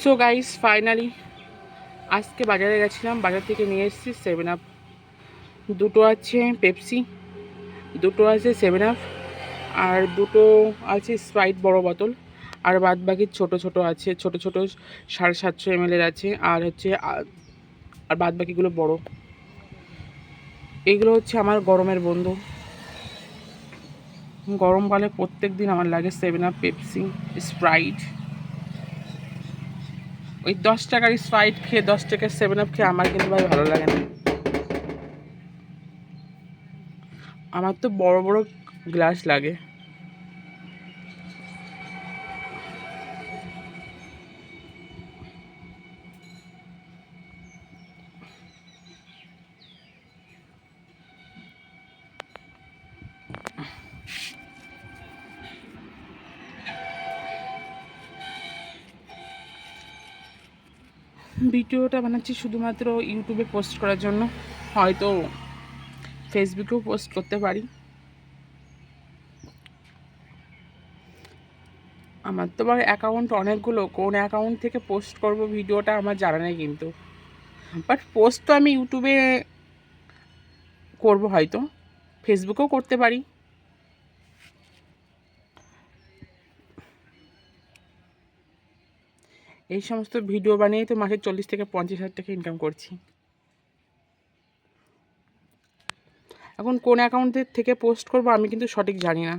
So guys finally আজকে বাজারে গেছিলাম, বাজার থেকে নিয়ে এসেছি 7 আপ। দুটো আছে পেপসি, দুটো আছে 7 আপ, আর দুটো আছে স্প্রাইট বড় বোতল, আর বাদ বাকি ছোটো ছোটো আছে, ছোটো ছোটো 750 ml আছে, আর হচ্ছে আর বাদ বাকিগুলো বড়। এইগুলো হচ্ছে আমার গরমের বন্ধু। গরমকালে প্রত্যেক দিন আমার লাগে 7 আপ, পেপসি, স্প্রাইট। ওই 10 টাকার স্প্রাইট খেয়ে 10 টাকার 7 আপ খেয়ে আমার কিন্তু ভাই ভালো লাগে না। আমার তো বড় বড় গ্লাস লাগে। ভিডিওটা বানাচ্ছি শুধুমাত্র ইউটিউবে পোস্ট করার জন্য, হয়তো ফেসবুকেও পোস্ট করতে পারি। আমার তো আবার অ্যাকাউন্ট অনেকগুলো, কোন অ্যাকাউন্ট থেকে পোস্ট করব ভিডিওটা আমার জানা নেই কিন্তু, বাট পোস্ট তো আমি ইউটিউবে করব, হয়তো ফেসবুকেও করতে পারি। এই সমস্ত ভিডিও বানিয়েই তো মাসে 40 থেকে 50 হাজার টাকা ইনকাম করছি। এখন কোন অ্যাকাউন্টের থেকে পোস্ট করব আমি কিন্তু সঠিক জানি না।